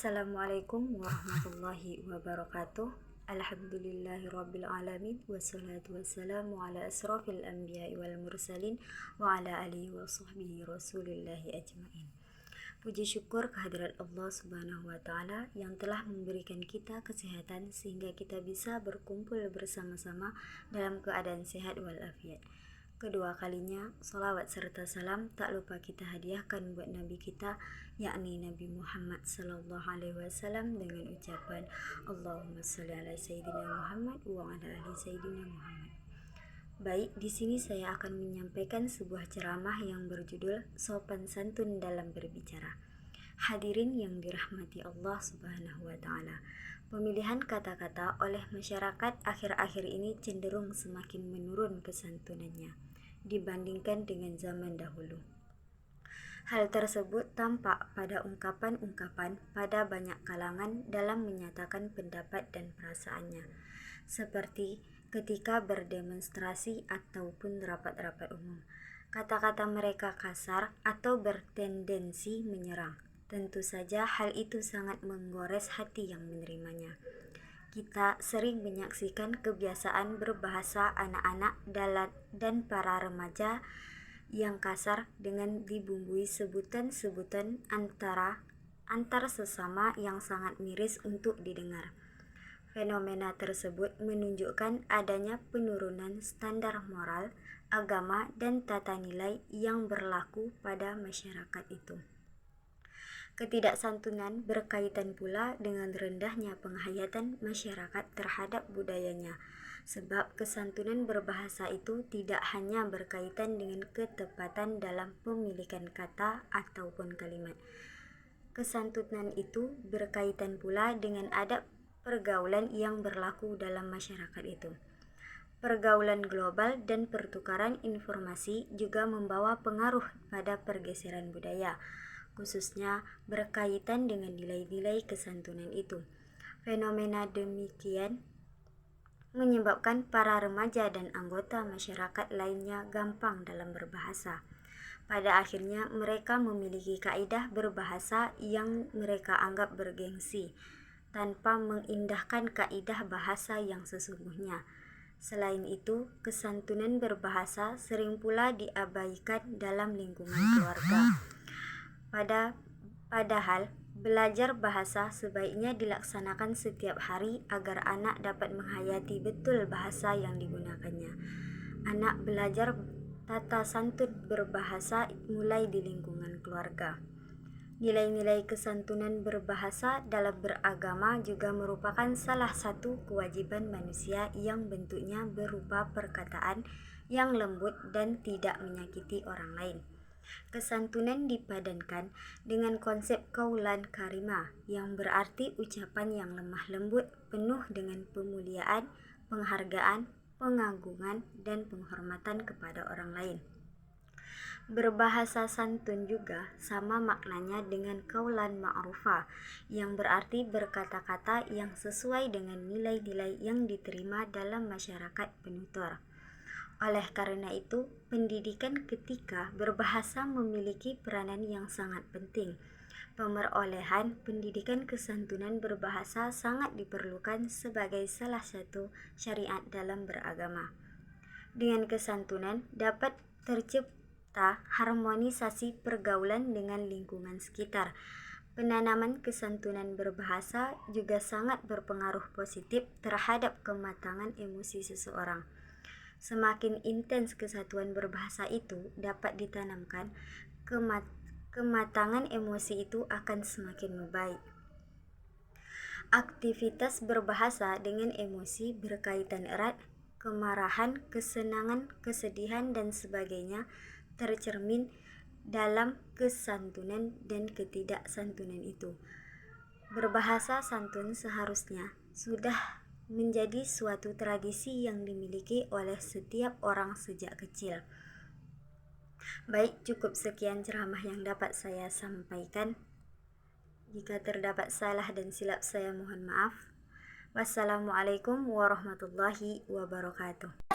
Assalamualaikum warahmatullahi wabarakatuh. Alhamdulillahirrabbilalamin. Wassalatu wassalamu ala asrafil anbiya'i wal mursalin wa ala alihi wa sahbihi rasulillahi ajma'in. Puji syukur kehadirat Allah subhanahu wa ta'ala yang telah memberikan kita kesehatan sehingga kita bisa berkumpul bersama-sama dalam keadaan sehat walafiat. Kedua kalinya, salawat serta salam tak lupa kita hadiahkan buat Nabi kita, yakni Nabi Muhammad sallallahu alaihi wasallam dengan ucapan Allahumma sholli ala sayyidina Muhammad wa ala ali sayyidina Muhammad. Baik, di sini saya akan menyampaikan sebuah ceramah yang berjudul Sopan Santun dalam Berbicara. Hadirin yang dirahmati Allah subhanahu wa ta'ala, pemilihan kata-kata oleh masyarakat akhir-akhir ini cenderung semakin menurun kesantunannya dibandingkan dengan zaman dahulu. Hal tersebut tampak pada ungkapan-ungkapan pada banyak kalangan dalam menyatakan pendapat dan perasaannya, seperti ketika berdemonstrasi ataupun rapat-rapat umum. Kata-kata mereka kasar atau bertendensi menyerang. Tentu saja hal itu sangat menggores hati yang menerimanya. Kita sering menyaksikan kebiasaan berbahasa anak-anak dan para remaja yang kasar dengan dibumbui sebutan-sebutan antar sesama yang sangat miris untuk didengar. Fenomena tersebut menunjukkan adanya penurunan standar moral, agama, dan tata nilai yang berlaku pada masyarakat itu. Ketidaksantunan berkaitan pula dengan rendahnya penghayatan masyarakat terhadap budayanya, sebab kesantunan berbahasa itu tidak hanya berkaitan dengan ketepatan dalam pemilikan kata ataupun kalimat. Kesantunan itu berkaitan pula dengan adab pergaulan yang berlaku dalam masyarakat itu. Pergaulan global dan pertukaran informasi juga membawa pengaruh pada pergeseran budaya, khususnya berkaitan dengan nilai-nilai kesantunan itu. Fenomena demikian menyebabkan para remaja dan anggota masyarakat lainnya gampang dalam berbahasa. Pada akhirnya mereka memiliki kaidah berbahasa yang mereka anggap bergengsi, tanpa mengindahkan kaidah bahasa yang sesungguhnya. Selain itu, kesantunan berbahasa sering pula diabaikan dalam lingkungan keluarga. Padahal belajar bahasa sebaiknya dilaksanakan setiap hari agar anak dapat menghayati betul bahasa yang digunakannya. Anak belajar tata santun berbahasa mulai di lingkungan keluarga. Nilai-nilai kesantunan berbahasa dalam beragama juga merupakan salah satu kewajiban manusia yang bentuknya berupa perkataan yang lembut dan tidak menyakiti orang lain. Kesantunan dipadankan dengan konsep qaulan karimah yang berarti ucapan yang lemah lembut penuh dengan pemuliaan, penghargaan, pengagungan, dan penghormatan kepada orang lain. Berbahasa santun juga sama maknanya dengan qaulan ma'rufah yang berarti berkata-kata yang sesuai dengan nilai-nilai yang diterima dalam masyarakat penutur. Oleh karena itu, pendidikan ketika berbahasa memiliki peranan yang sangat penting. Pemerolehan pendidikan kesantunan berbahasa sangat diperlukan sebagai salah satu syariat dalam beragama. Dengan kesantunan dapat tercipta harmonisasi pergaulan dengan lingkungan sekitar. Penanaman kesantunan berbahasa juga sangat berpengaruh positif terhadap kematangan emosi seseorang. Semakin intens kesatuan berbahasa itu dapat ditanamkan, kematangan emosi itu akan semakin membaik. Aktivitas berbahasa dengan emosi berkaitan erat, kemarahan, kesenangan, kesedihan, dan sebagainya tercermin dalam kesantunan dan ketidaksantunan itu. Berbahasa santun seharusnya sudah menjadi suatu tradisi yang dimiliki oleh setiap orang sejak kecil. Baik, cukup sekian ceramah yang dapat saya sampaikan. Jika terdapat salah dan silap saya mohon maaf. Wassalamualaikum warahmatullahi wabarakatuh.